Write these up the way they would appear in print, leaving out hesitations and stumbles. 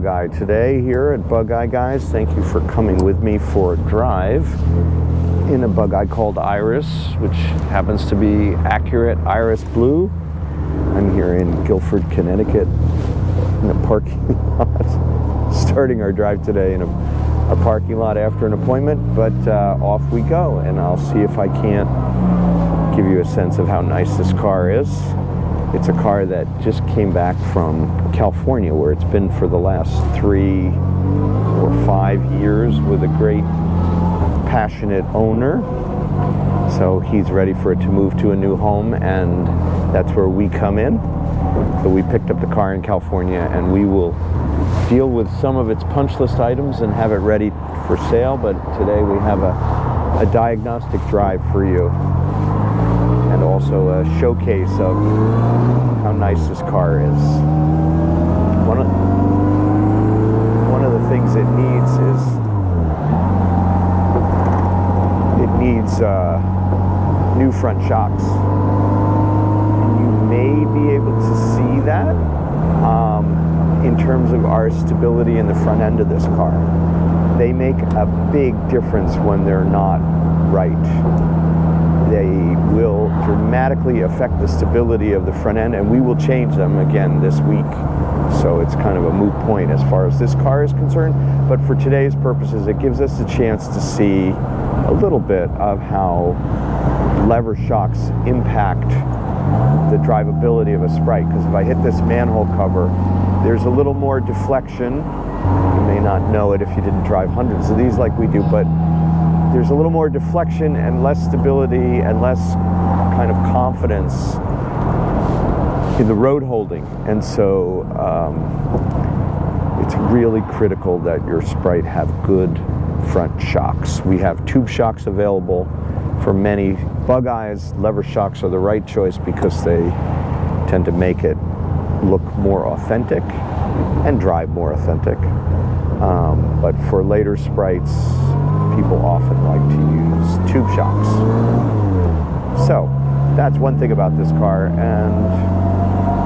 Bugeye today here at Bugeye Guys. Thank you for coming with me for a drive in a Bugeye called Iris, which happens to be accurate Iris Blue. I'm here in Guilford, Connecticut in a parking lot, starting our drive today in a parking lot after an appointment, but off we go, and I'll see if I can't give you a sense of how nice this car is. It's a car that just came back from California, where it's been for the last 3 or 5 years with a great, passionate owner. So he's ready for it to move to a new home, and that's where we come in. So we picked up the car in California, and we will deal with some of its punch list items and have it ready for sale. But today we have a diagnostic drive for you, and also a showcase of how nice this car is. One of the things it needs new front shocks. And you may be able to see that in terms of our stability in the front end of this car. They make a big difference when they're not right. They will dramatically affect the stability of the front end, and we will change them again this week. So it's kind of a moot point as far as this car is concerned. But for today's purposes, it gives us a chance to see a little bit of how lever shocks impact the drivability of a Sprite. Because if I hit this manhole cover, there's a little more deflection. You may not know it if you didn't drive hundreds of these like we do, but there's a little more deflection and less stability and less kind of confidence in the road holding. And so it's really critical that your Sprite have good front shocks. We have tube shocks available for many Bugeye's. Lever shocks are the right choice because they tend to make it look more authentic and drive more authentic. But for later Sprites, people often like to use tube shocks. So that's one thing about this car, and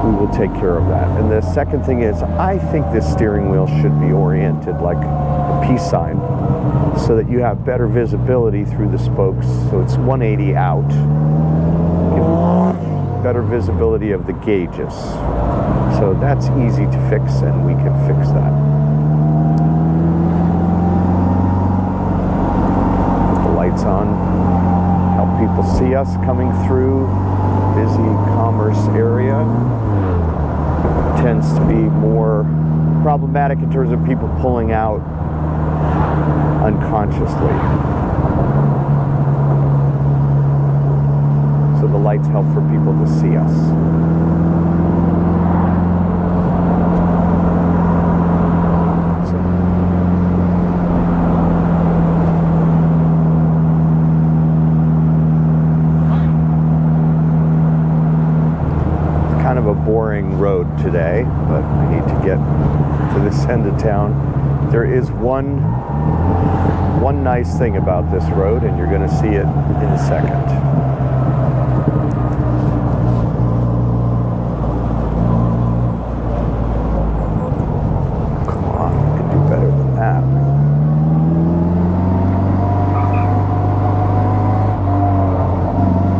we will take care of that. And the second thing is, I think this steering wheel should be oriented like a peace sign so that you have better visibility through the spokes. So it's 180 out. Give better visibility of the gauges. So that's easy to fix, and we can fix that. On, help people see us coming through busy commerce area. Tends to be more problematic in terms of people pulling out unconsciously. So the lights help for people to see us. Boring road today, but I need to get to this end of town. There is one nice thing about this road, and you're going to see it in a second. Come on, you can do better than that.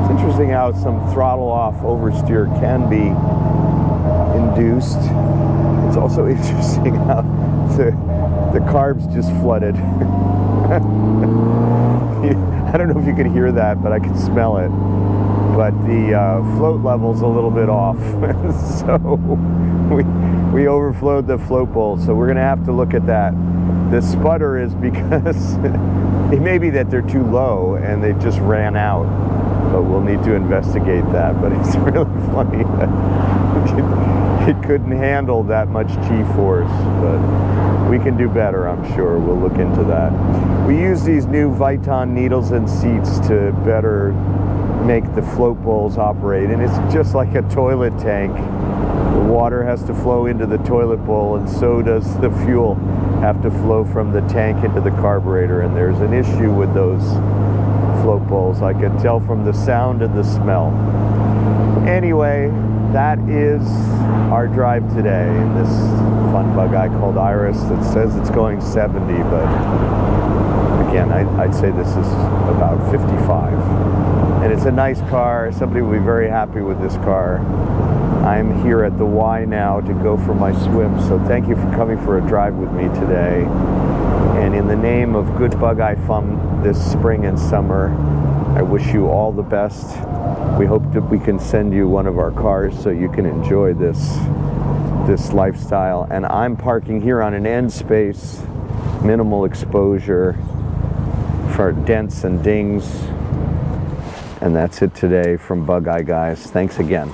It's interesting how some throttle off oversteer can be induced. It's also interesting how the carbs just flooded. I don't know if you could hear that, but I can smell it. But the float level's a little bit off. So we overflowed the float bowl, so we're gonna have to look at that. The sputter is because it may be that they're too low and they just ran out, but we'll need to investigate that. But it's really funny that it couldn't handle that much G-force, but we can do better, I'm sure. We'll look into that. We use these new Viton needles and seats to better make the float bowls operate, and it's just like a toilet tank. The water has to flow into the toilet bowl, and so does the fuel have to flow from the tank into the carburetor, and there's an issue with those float bowls. I can tell from the sound and the smell. Anyway, that is our drive today in this fun Bugeye called Iris that says it's going 70, but again, I'd say this is about 55. And it's a nice car. Somebody will be very happy with this car. I'm here at the Y now to go for my swim, so thank you for coming for a drive with me today. And in the name of good Bugeye fun this spring and summer, I wish you all the best. We hope that we can send you one of our cars so you can enjoy this lifestyle. And I'm parking here on an end space, minimal exposure for dents and dings. And that's it today from Bugeye, guys. Thanks again.